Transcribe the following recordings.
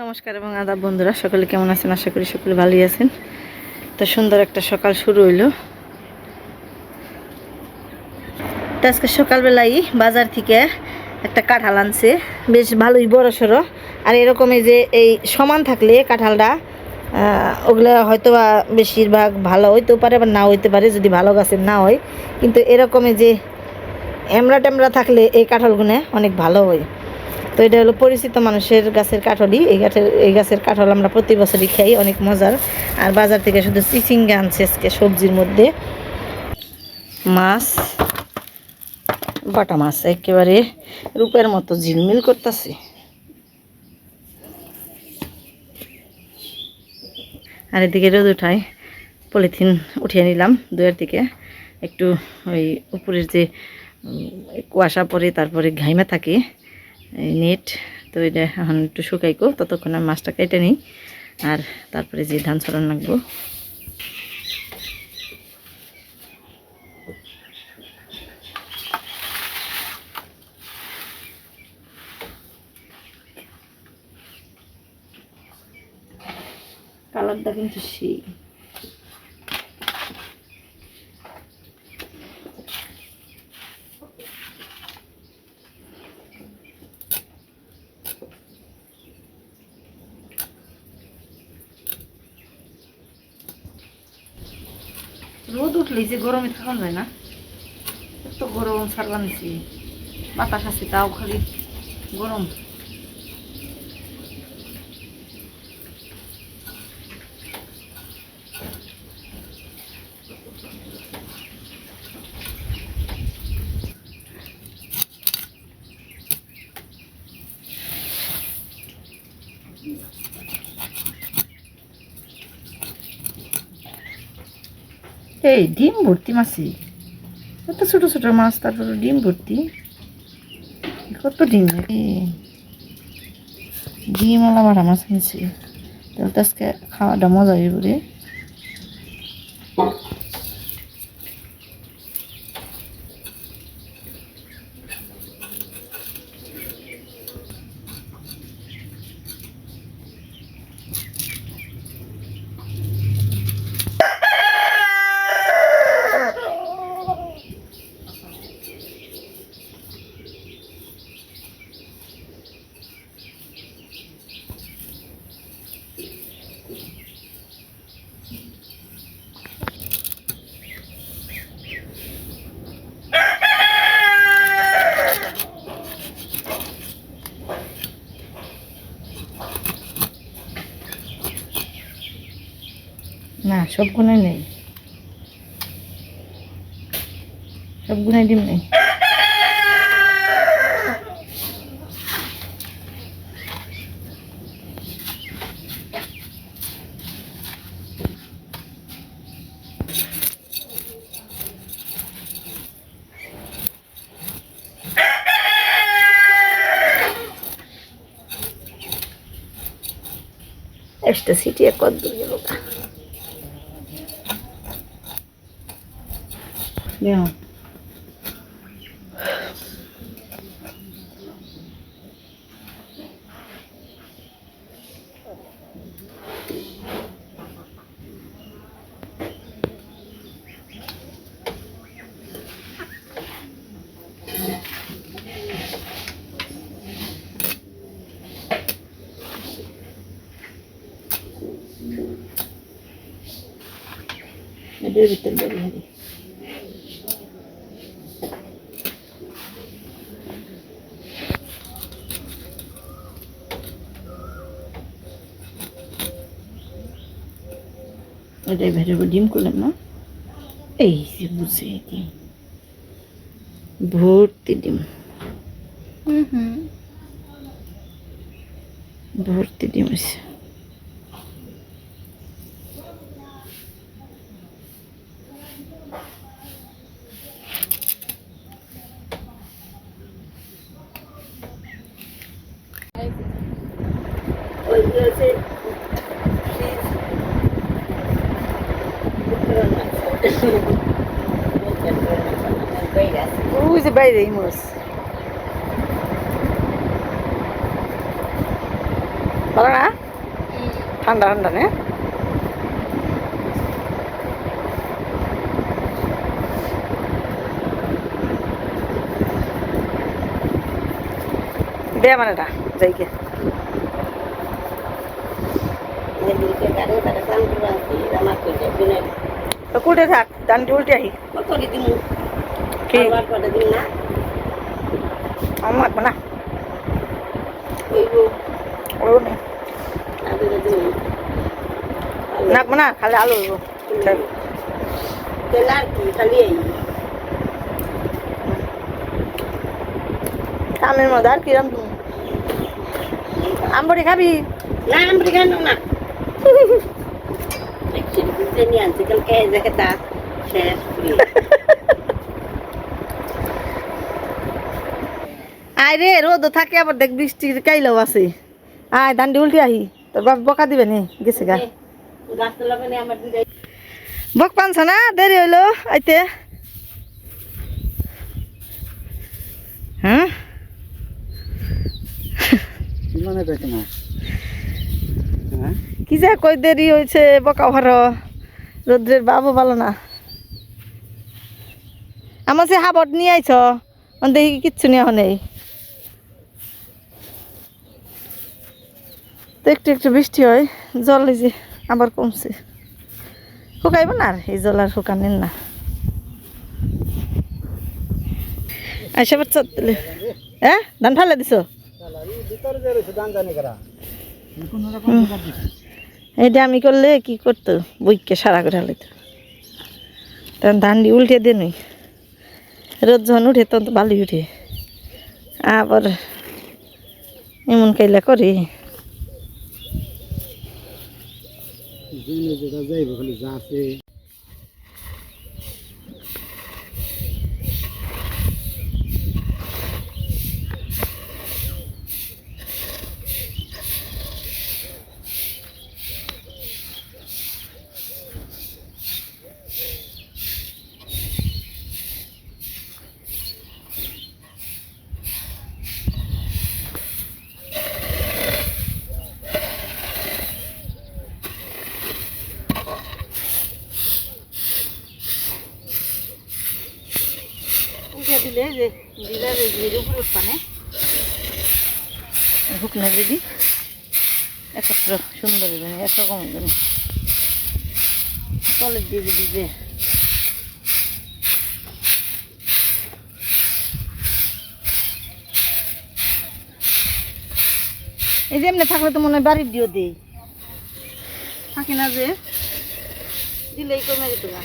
নমস্কার এবং আদাব বন্ধুরা, সকলে কেমন আছেন? আশা করি সকলে ভালোই আছেন। তো সুন্দর একটা সকাল শুরু হইলো। তো আজকে সকালবেলায় বাজার থেকে একটা কাঁঠাল আনছে, বেশ ভালোই বড় সড়ো। আর এরকমই যে এই সমান থাকলে কাঁঠালটা ওগুলো হয়তো বা বেশিরভাগ ভালো হইতেও পারে বা না হইতে পারে, যদি ভালো গাছের না হয়। কিন্তু এরকমই যে এমরা টেমরা থাকলে এই কাঁঠালগুলো অনেক ভালো হয়। তো এটা হলো পরিচিত মানুষের গাছের কাঁঠালই। এই গাছের কাঁঠাল আমরা প্রতি বছরই খাই, অনেক মজার। আর বাজার থেকে শুধু চিচিঙ্গা আনছে আজকে সবজির মধ্যে। মাছ, বাটা মাছ একেবারে রূপের মতো ঝিলমিল করতেছে। আর এদিকে রোদ উঠায় পলিথিন উঠিয়ে নিলাম দুয়ের দিকে। একটু ওই উপরের যে কুয়াশা পরে তারপরে ঘাইমা থাকে নেট, তো এটা এখন একটু শুকাইকো, ততক্ষণ আমি মাছটা কেটে নিই। আর তারপরে যে ধান ছড়ান লাগবো। কালারটা কিন্তু সেই রোদ উঠলেই যে গরমে থাকা যায় না, এত গরম ছাড়বা নিছি, বাতাস আছে তাও খালি গরম। এই ডিম ভর্তি মাছি, এত ছোট ছোট মাছ, তারপর ডিম ভর্তি, কত ডিম! ডিম আলা বাটা মাছ নিয়েছি, তাহলে তো আজকে খাওয়াটা মজা হয়ে পড়ে। না, সব গুণাই নেই, সব গুণাই ডিম নেই। একটা সিটিয়ে কত দূর গেল না। এদের ভিতর বেরি হারি এটাই ভেরে ডিম করলাম না। এই যে বুঝে ডিম ভর্তি, ডিম ভর্তি ডিম আছে। ওই যে বাইরে মাছ ভালো না ঠান্ডা ঠান্ডা না দে মানে না যাইকে কুটে থাক দানটি উল্টে আহি কি আমার লাগবে না লাগবে না খালি আলু কামের মধ্যে আর কিরম আমবড়ি খাবি না আমবড়ি খানো না নিয়ে আনছি কালকে দেখে তা শেষ আয় রে রোদ থাকে আবার দেখ বৃষ্টির কাইলেও আছে আয় দান্ডি উল্টে আহি তোর বাপ বকা দিবে নি গেছে গা বক পানছ না দেরি হইলো আইতে হ্যাঁ কি যে কই দেরি হয়েছে বকা ভার রোদ্রের বাবু ভালো না আমার সে হাবট নিয়ে আইছ দেখি কিচ্ছু নেওয়া নেই তো একটু একটু বৃষ্টি হয় জল এই যে আবার কমছে শুকাইব না আর এই জল আর শুকানেন না আইসা বাচ্চা হ্যাঁ ধান ফালে দিছ এইটা আমি করলে কি করতো বইকে সারা করে হালাইতো তখন ধান দিয়ে উল্টে দে নই রোদ যখন উঠে তখন তো বালি উঠে আবার এমন কাইলা করে দিলে যে দিলে ধীরে উপরে উঠপানে শুকনা দিদি একত্র সুন্দর একরকম তলের দিয়ে দিদি যে এই যে এমনি থাকলে তো মনে হয় বাড়ির দিয়েও দিই থাকি না যে দিলেই কমে যেত না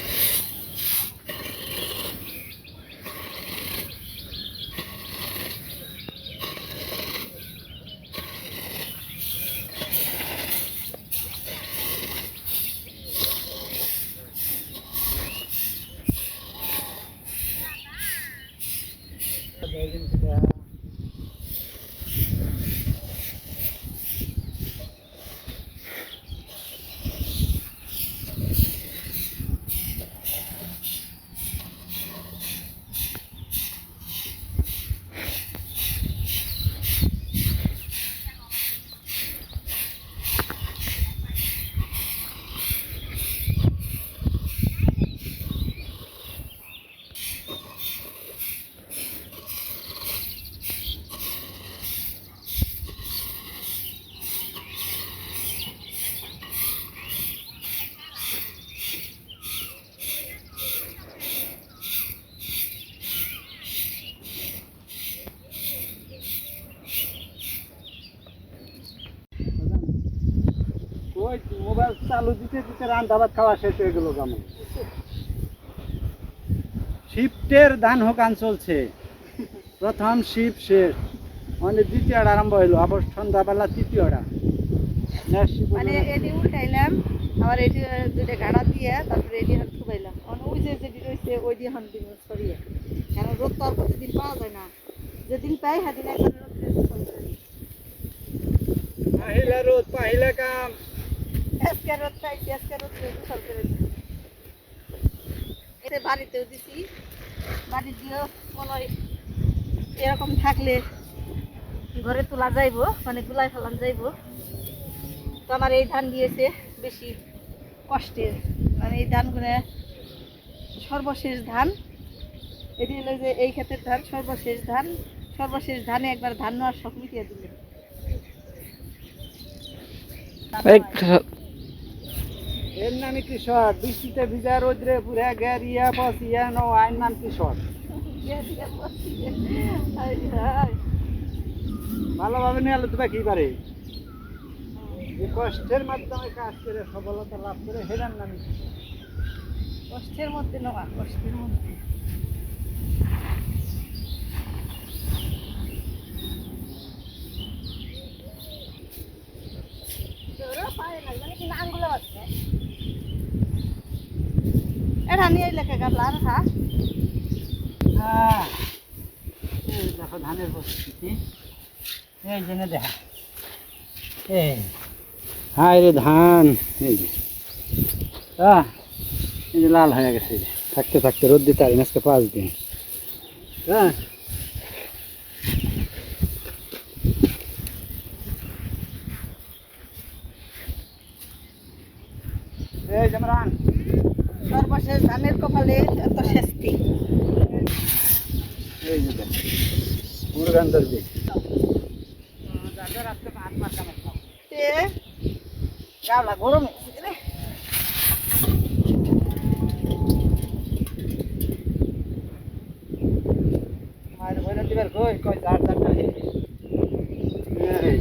মোবাইল চালু দিতে দিতে রান্না ভাত খাওয়া শেষ হয়ে গেল কেমন শিফটের ধান হোকান চলছে প্রথম শিফট শেষ মানে দ্বিতীয়টা আরম্ভ হইলো আবার সন্ধ্যাবেলা তৃতীয়টা মানে এটি উঠাইলাম আবার এটি দুটো গাড়া দিয়ে তারপরে এটি হাত খুবাইলাম ওই যে যেটি রয়েছে ওই দিয়ে হান দিন সরিয়ে কেন রোদ তো আর প্রতিদিন পাওয়া যায় না যেদিন পাই সেদিন একবার পাহিলা রোদ পাহিলা কাম আজকে রোদ পাইছি আজকে রোদ সব করে এতে বাড়িতেও দিছি বাড়ি দিয়েও মনে হয় এরকম থাকলে ঘরে তোলা যাইব মানে তুলাই ফেলান যাইব তো আমার এই ধান দিয়েছে বেশি কষ্টের, মানে এই ধানগুলো সর্বশেষ ধান। এটি হলো যে এই ক্ষেতের ধান, সর্বশেষ ধান। সর্বশেষ ধানে একবার ধান নেওয়ার শখ মিটিয়ে দিল। এর নামই কৃষক, বৃষ্টিতে ভিজা রোদ্রে পুরা গেরিয়া পচিয়া নো আইন নাম কৃষক। ভালোভাবে নিয়ে আলো তুমি কি পারে, যে কষ্টের মাধ্যমে কাজ করে সফলতা লাভ করে হেরার নামই কৃষক। কষ্টের মধ্যে নেওয়া, কষ্টের মধ্যে। এটা নিয়ে লেখা গাবলার হ্যাঁ। এই দেখো ধানের প্রস্তুতি, এই জন্য দেখা এই হায় রে ধান, এই যে এই যে লাল হয়ে গেছে, এই যে থাকতে থাকতে রোদ দিতে পারি আজকে 5 দিন। হ্যাঁ এই জামরান, সর্বশেষ ধানের কপালে এত শাস্তি। এই যে দেখ মুরগান দর্জি গাবলা গরম হয়েছে রে। মায়ের ভয় দিবার কই কই চার চারটা এই এই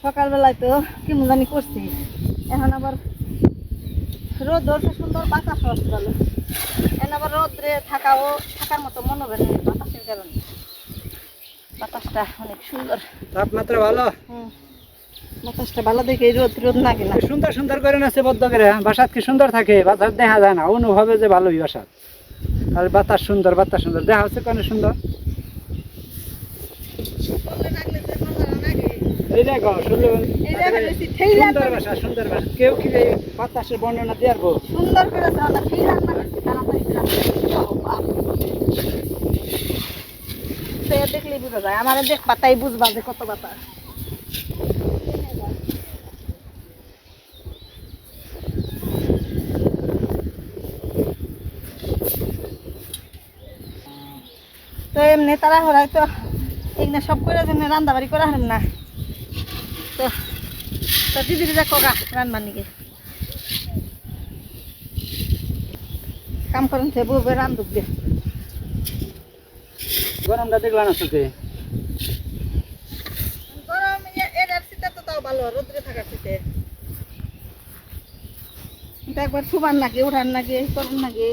সকালবেলায় তো কেমন জানি করছি, এখন আবার রোদ ধরছে সুন্দর, বাতাস আসতে ভালো। এখন আবার রোদ্রে থাকার মতো মনে হবে না বাতাসের কারণে। বাতাসটা অনেক সুন্দর। তাপমাত্রা ভালো, বাতাসটা ভালো দেখে রোদ রোদ লাগে না। সুন্দর সুন্দর করে নাচে বদ্ধ করে বাসাত কি সুন্দর থাকে, বাতাস দেখা যায় না, অনুভবে যে ভালোই বাসাত। আর বাতাস সুন্দর, বাতাস সুন্দর দেখা হচ্ছে কেন সুন্দর। এই দেখো সুন্দর বাসা, সুন্দর বাসা, কেউ কি এই বাতাসের বর্ণনা দিয়ে আসবো? সুন্দর করে তাহলে সেই রান্না করছি তাড়াতাড়ি দেখলেই বুঝা যায়। আমার দেখ পাতাই বুঝবা যে কত বাতাস। তো এমনি তারা হরাই তো এগুলো সব করে যেমনি রান্না বাড়ি করা হারেন না। তো তো দিদি দিদা কগা রান্না নিকে কাম করেন সে বলবে রান্ধুক দিয়ে। গরমটা দেখলাম না চোখে, গরম এটার শীতে তো তাও ভালো, রোদ্রে থাকার শীতে। এটা একবার শুবার নাকি, উঠান নাকি, করেন নাকি,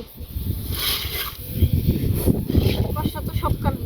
কষ্ট তো সব কাল।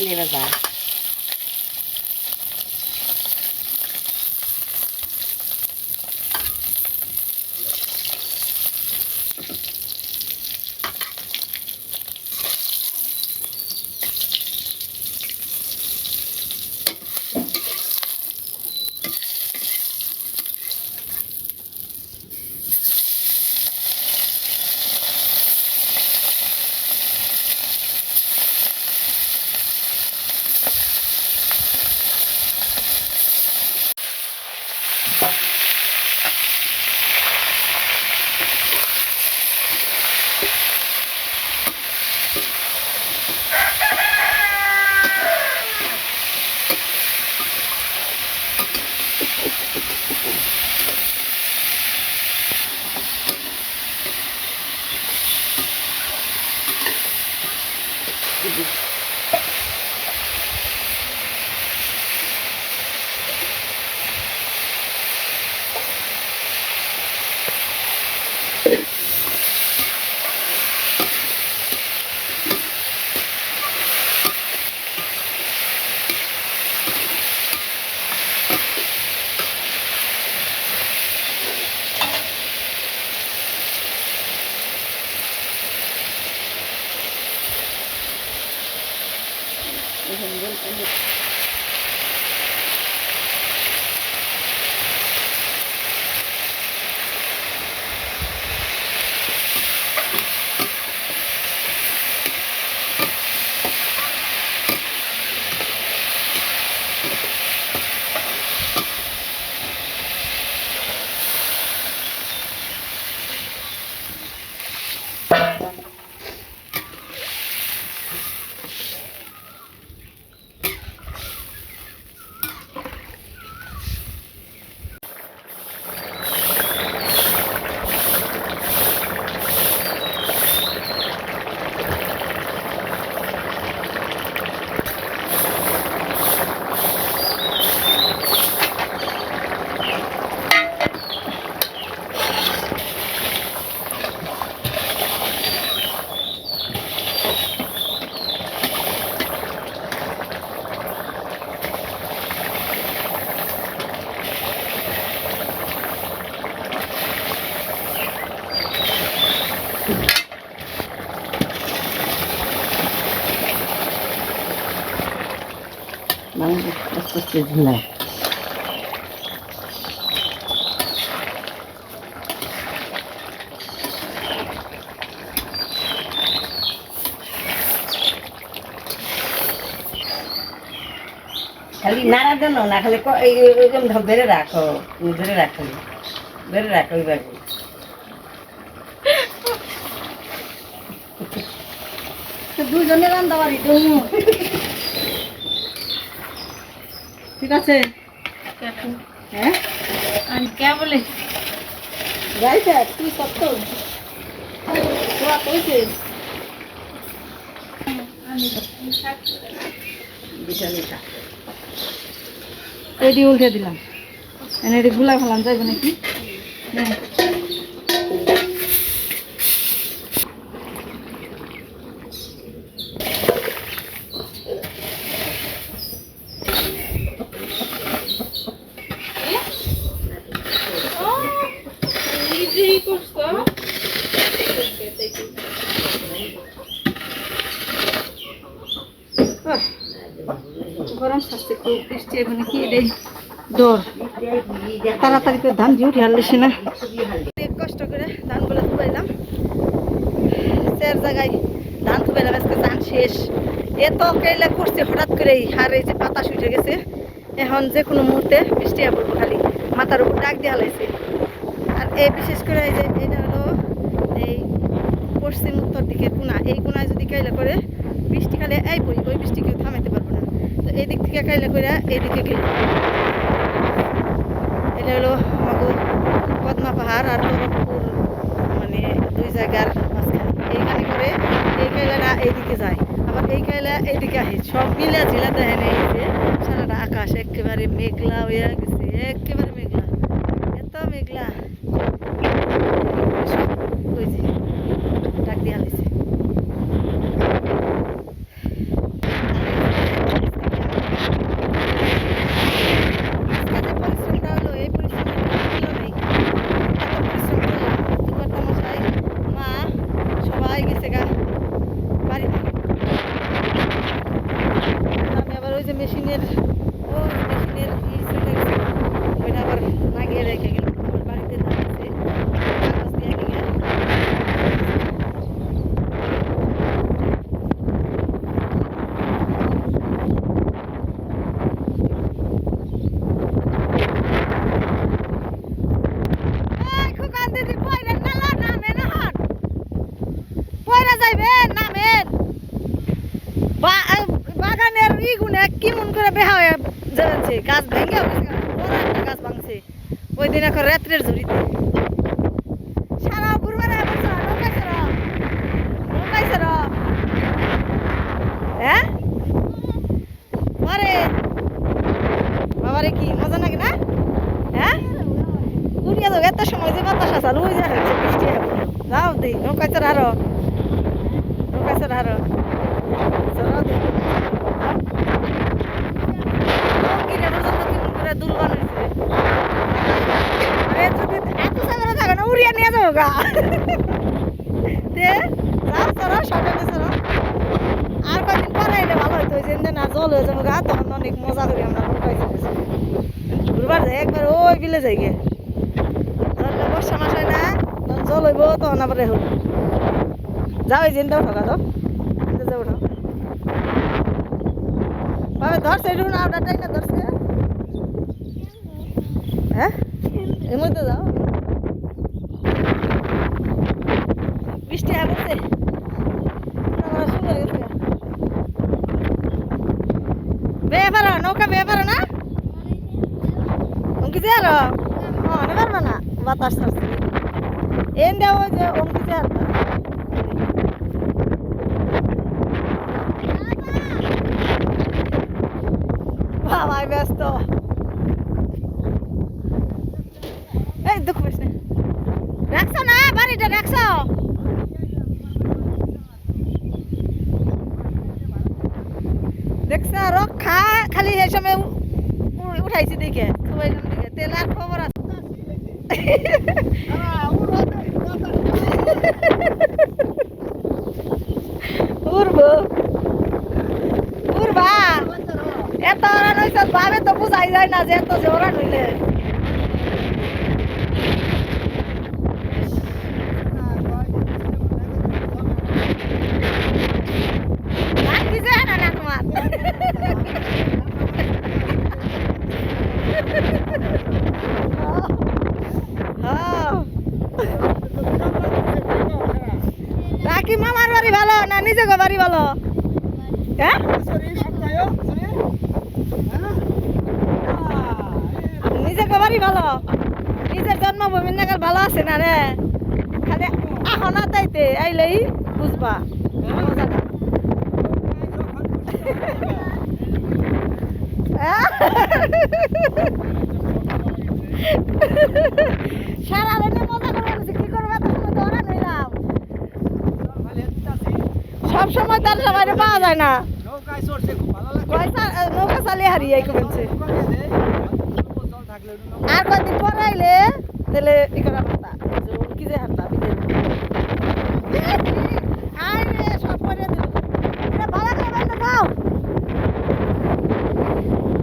চিনি ভাজা মাংস আস্তে আস্তে ঝুলাই খালি নাড়া দেন না খালি ওইরকম ধরে রাখো ধরে রাখো এইভাবে দুজনে রান্না বাড়ি ঠিক আছে হ্যাঁ আমি কে বলে যাইছে তুই সত্য কইছে বিছানিটা এটি উল্টে দিলাম এটি গুলা ফেলাম যাইবে নাকি হ্যাঁ নিজেই করছো গরম শাস্তি খুব বৃষ্টি মানে কি রে ডর তাড়াতাড়ি করে ধান দিয়ে উঠে হারলিস না অনেক কষ্ট করে ধানগুলো ধুবাইলাম চার জায়গায় ধান ধুবাইলাম আজকে ধান শেষ এত কেলা করছে হঠাৎ করে আর এই যে বাতাস উঠে গেছে এখন যে কোনো মুহূর্তে বৃষ্টি পড়বো খালি মাথার উপর ডাক দিয়ে হালাইছে আর এই বিশেষ করে এই যে এটা হলো এই পশ্চিম উত্তর দিকের কোনা এই কোনায় যদি কাইলে করে বৃষ্টি খালে এই পড়ি ওই বৃষ্টি কেউ থামাইতে পারবো না তো এই দিক থেকে কাইলে করে এইদিকে গেল এটা হলো আমাকে পদ্মা পাহাড় আর বরফপুর মানে দুই জায়গার মাঝখানে এইখানে করে এই কাইলাটা এইদিকে যায় আবার এই কাইলা এইদিকে আসে সব মিলা ঝিলা দেখেন এই যে সারাটা আকাশ একেবারে মেঘলা হয়ে গেছে একেবারে মেঘলা এত মেঘলা সব ওই যে ডাক দিয়ে হালাইছে করে বেহা হয়ে যাচ্ছে, গাছ ভেঙে বড় একটা গাছ ভাঙছে ওই দিন এখন রাত্রের ঝুড়িতে। সারা ঘুরবে না নৌকাইছে র হ্যাঁ মারে বাবারে কি মজা নাকি না হ্যাঁ ঘুরিয়া যাবে এত সময় যে বাতাস আছে ওই যা হচ্ছে বৃষ্টি হবে যাও দি নৌকাইছে আরো নৌকাইছে আরো চলো দি কিনে পর্যন্ত কেমন করে দুল বানাইছে যদি এত সাগরে থাকে না উড়িয়ে নিয়ে যাবো গা যাও চলো সকালে চলো আর কদিন পরে এলে ভালো হইতো ওই যে না জল হয়ে যাবো গা তখন অনেক মজা করি আমরা নৌকাইছে ঘুরবার যাই একবার ওই বিলে যাই গে ধরলে বর্ষা মাস হয় না তখন জল হইব তখন আবার হল যাও এই জিনটা উঠো গা তো যাও উঠো বাবা ধরছে একটু না ওটাটাই না ধরছে হ্যাঁ এর মধ্যে যাও বৃষ্টি আসছে শুরু হয়ে গেছে বেয়ে পারো নৌকা বেয়ে পারো না অঙ্কি যে আরো অনেক পারবে না বাতাস ছাড়ছে এন দেওয়া ওই যে অঙ্কি যে আরটা বাবাই ব্যস্ত এই দুঃখ পেস না রাখছো না বাড়িটা রাখছো দেখছো রক্ষা খালি এই সময় উঠাইছি দেখে সবাইলাম দেখে তেল আর খবর আছে উড়বো উড়বা এত ওরা নইছে ভাবে তো বুঝাই যায় না যে এত যে ওরা নইলে কি যায় না না তোমার কি মামার বাড়ি ভালো না নিজে বাড়ি ভালো হ্যাঁ নিজে বাড়ি ভালো নিজের জন্মভূমির নাগাল ভালো আছে না রে খালি আহ না তাইতে আইলেই বুঝবা সারা দিনে মজা করে কি করবে তখন ধরা নিলাম সব সময় তার সবাই পাওয়া যায় না নৌকা চালিয়ে হারিয়ে কমেছে আর কয়েকদিন পরে আইলে তাহলে ই করা পারতা কি যে হারতা সব করে দিল ভালো করে যাও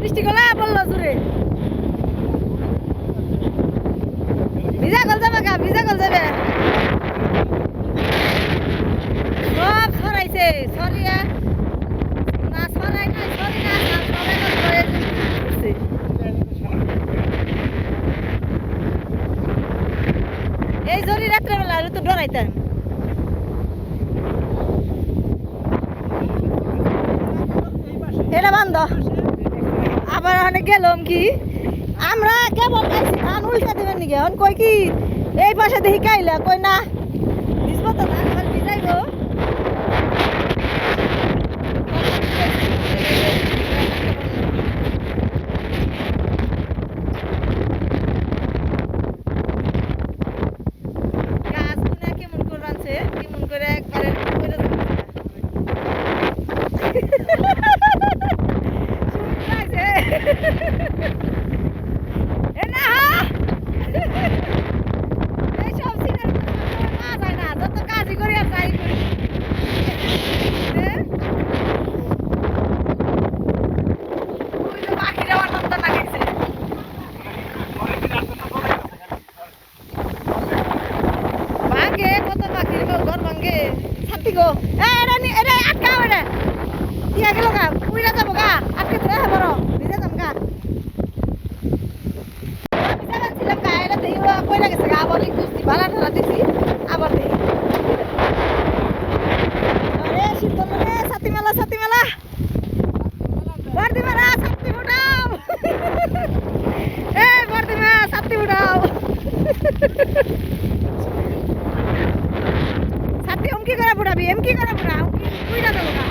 বৃষ্টি গলা বললো জুড়ে ভিজা গল যাবে গা ভিজা গল যাবে সব ছড়াইছে ছড়িয়া না ছড়াই নাই ছড়ি না ছড়াই এই জরি রাত্রেবেলা হলে তো ডরাইতাম এটা বান্ধ আবার অনেক গেলাম কি আমরা কেবল খাইছি ধান উল্টা দেবেন নাকি এখন কই কি এই পাশে দেখি কাইলা কই না ভিজবো তো ধান খালি ভিজাইব গাছগুলো কেমন করে রাখছে কেমন করে একবারে ছাতি মেলা সাথে কি করে বুড়াবি কি করে বুড়া কুইরা দেবো না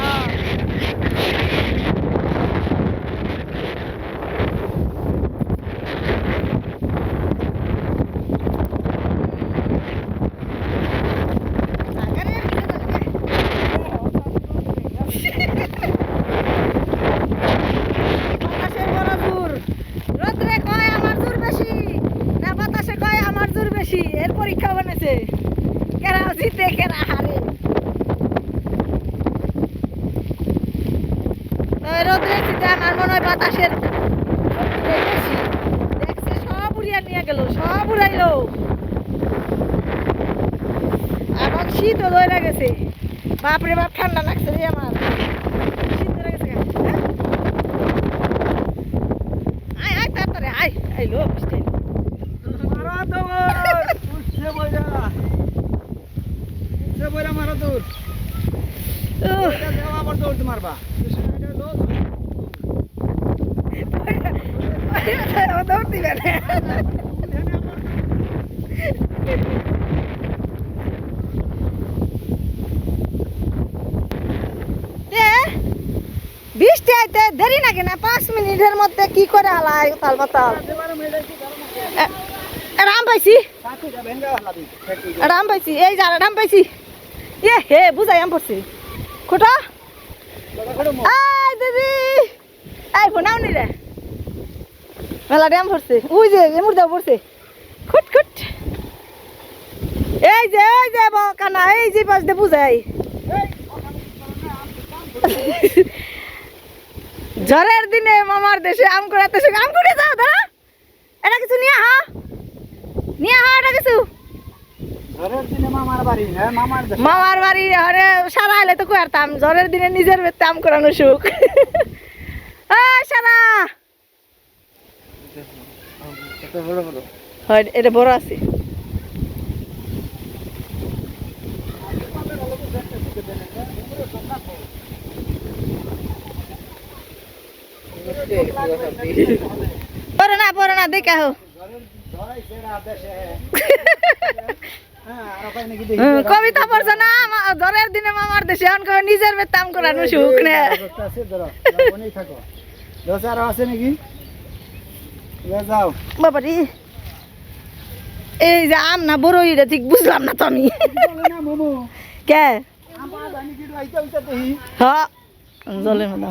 বাতাসের বড় জোর রোদ্রে কয় আমার জোর বেশি না বাতাসে কয় আমার জোর বেশি এর পরীক্ষা বানাইছে কেরা জিতে কেরা হারে রোদ্রে জিতে আমার মনে হয় বাতাসের বেশি দেখছে সব উড়িয়া নিয়ে গেল সব উড়াইলো এখন শীতও ধরে গেছে বাপরে বাপ ঠান্ডা লাগছে রে আমার শীত ধরে গেছে হ্যাঁ? আয় আয় তাড়াতাড়ি আয় আইলো বৃষ্টি মারা দৌড় উঠছে বইরা মারা দৌড় এটা দেওয়া আবার দৌড় মারবা দৌড় দিবে না বৃষ্টি আইতে দেরি নাকি না 5 মিনিটের মধ্যে কি করে হালাই তাল বাতাল রাম পাইছি রাম পাইছি এই যা রাম পাইছি এ হে বুঝাই আম পড়ছি খোটা আই দিদি আই ফোনাও নি রে মেলা ড্যাম পড়ছে ওই যে এমুর দাও পড়ছে খুট খুট এই যে কানা এই যে পাশ দিয়ে বুঝাই ঝড়ের দিনে মামার দেশে আম করাতে আম করে যাও দাঁড়া এটা কিছু নিয়ে হা এটা কিছু ঝড়ের দিনে মামার বাড়ি হ্যাঁ মামার বাড়ি আরে সারা এলে তো করতাম ঝড়ের দিনে নিজের বেতে আম করানো সুখ সারা বড় বড় হয় এটা বড় আছে পরে না দেখে হো কবিতা পড়ছে না ঝড়ের দিনে মামার দেশে এখন কবে নিজের বেতে আম করানো সুখ না আছে নাকি যাও বাবারি এই যে আম না বড় এটা ঠিক বুঝলাম না তো আমি কে হ্যাঁ জলের মতো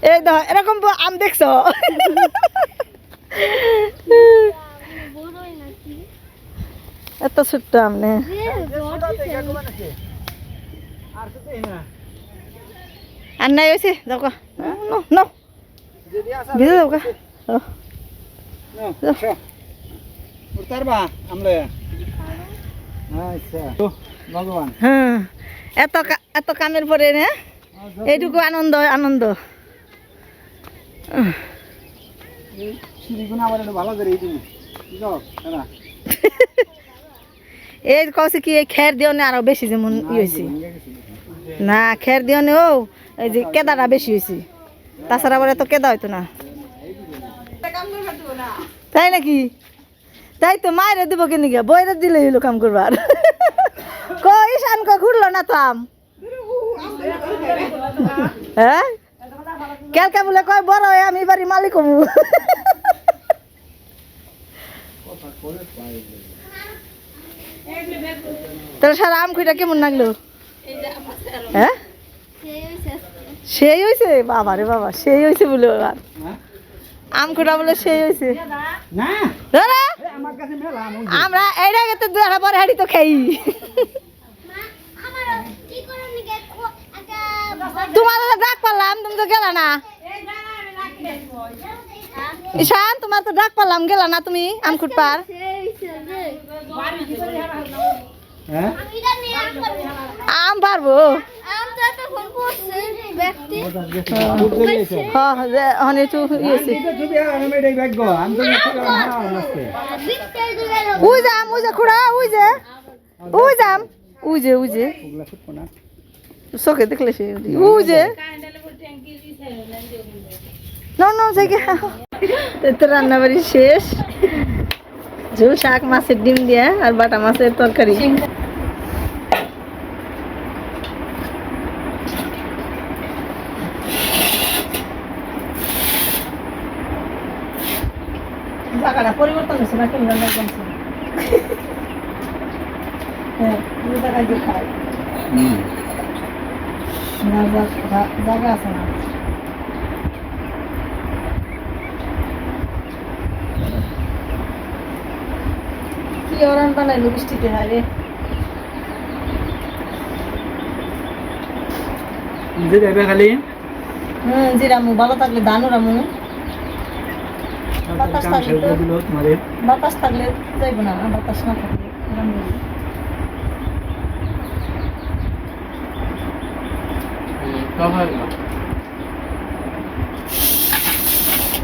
এই তো এরকম আম দেখছো এত ছোট্ট আম নে আর নাই হয়েছে যাও কা নো ভিজে যাও কা উঠতারবা আমলে আচ্ছা ভগবান হ্যাঁ এত কামের পরে না এইটুকু আনন্দ সিঁড়িগুলো আবার একটু ভালো করে দিবি বুঝো এই কছে কি এই খের দিও না আরো বেশি যেমন হয়েছে না খের দিও নে ও এই যে কেদাটা বেশি হয়েছে তাছাড়া আবার এত কেদা হইতো না তাই নাকি তাই তো মায়ের দিব কিনে গিয়া বইরে দিলে হইলো কাম করবার কই শান ঘুরলো না তো আম হ্যাঁ কেলকা বলে কয় বড় হয়ে আমি বাড়ি মালিক হবো তাহলে সারা আম খুঁটা কেমন লাগলো হ্যাঁ সেই হয়েছে বাবা রে বাবা সেই হয়েছে বলে এবার আম খুঁটা বলে সেই হয়েছে আমরা এইটা গেতে দুটা পরে হাড়ি তো খাই তোমার ডাক পারলাম তুমি তো গেলা না ঈশান তোমার তো ডাক পারলাম গেলা না তুমি আম খুঁটপার আম পারবো চোখে দেখলে সে রান্না বাড়ি শেষ ঝোল শাক মাছের ডিম দিয়ে আর বাটা মাছের তরকারি। জায়গাটা পরিবর্তন হয়েছে না কেমন লাগছে? হ্যাঁ, এই জায়গায় যে খাই না, জায়গা আছে না। কি ওরান বানাইলো বৃষ্টিতে হারে। যে যাবে খালি জিরামু ভালো থাকলে ধানও রামু, বাতাস কাম থাকলে শেষ তো করে দিল তোমারে বাতাস থাকলে যাইব না, বাতাস না থাকলে রামু।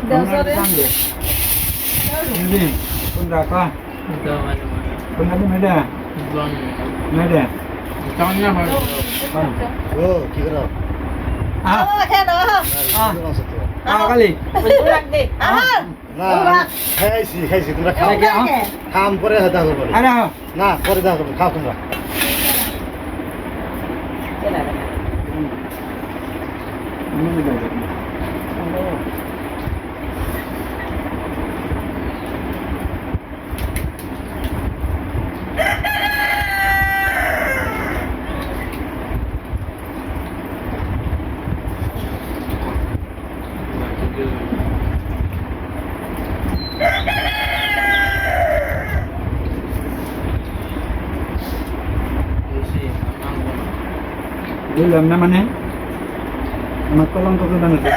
দেওসরে কোন রাখা কোন নাকি মেডা মেডা ও কি করো খেয়ে দাও খালি রাখ দে। আহা না খাইছি তোমরা খাও খাম পরে দেখা করবো আরে না পরে দেখা করবো খাও তোমরা বুঝলাম না মানে আমার কলঙ্ক প্রদান হচ্ছে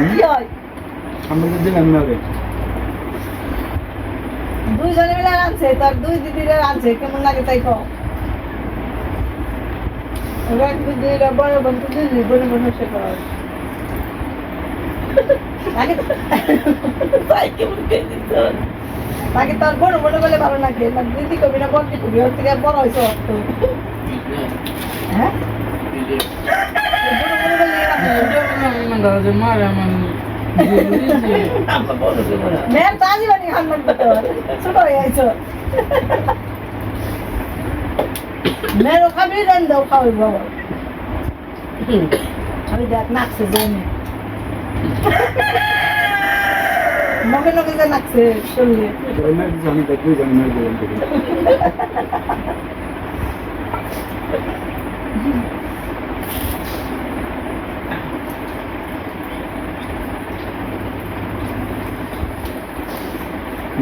কি হয়? আমরা তো দিলাম না রে দুইজনে মিলে রাঁধছে, তোর দুই দিদিরা রাঁধছে, কেমন লাগে তাই কও? ওরা দুইটা বড় বন্ধু দুই বোনে বোনে সে করা লাগে তাই কেমন খেয়ে দিত তাকে তোর বড় বড় বলে ভালো লাগে না, দিদি কবি না বন্ধু কবি, ওর থেকে বড় হয়েছে অর্থ। হ্যাঁ বড় বড় বলে মেয়ের তাজি বানি খান লাগবে তোর, ছোট হয়ে আইছো। মেয়েরও খাবি রান্দাও খাওয়াই বাবা। আমি দেখ নাকছে জমি নগে নগে যে নাকছে শরীরে। আমি দেখবি জানি না বললাম তোকে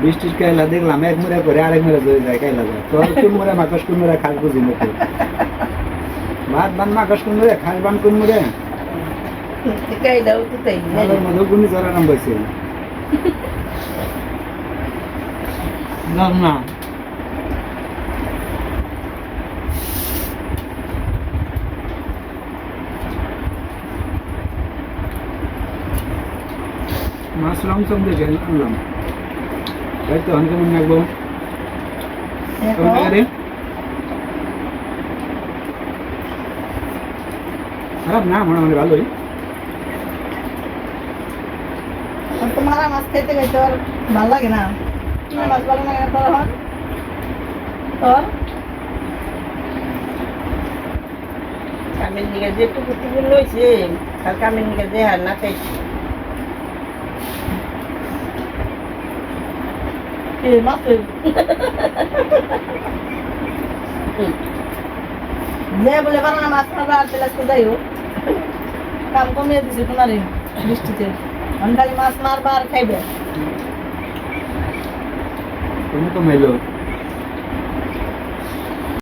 বৃষ্টির কাইলা দেখলাম এক মুড়া করে আরেক মুড়া ধরে যায় কাইলা যায় তোর কোন মুড়া মাকাস কোন মুড়া খাস বুঝি না তো ভাত বান মাকাস কোন মুড়া খাস বান কোন মুড়া কাই দাও তো তাই আমার মধ্যে গুনি জরা নাম বসে না মাছ লমসম দেখে আনলাম তাই তো আমি কেমন লাগবো কেমন লাগে রে খারাপ না মোটামুটি ভালোই তো মারা মাছ খেতে খাইতে আর ভালো লাগে না, মাছ ভালো লাগে না তোর? হন তোর কামের নিকে যেটুকু টুকু লইছে আর কামের নিকে যে হার না খাইছি মাছ যে বলে বানানা মাছ খাবা আর তেলাস তো যাইও, কাম কমিয়ে দিছে তোমার বৃষ্টিতে, খালি মাছ মারবা আর খাইবে। তুমি তো মেলো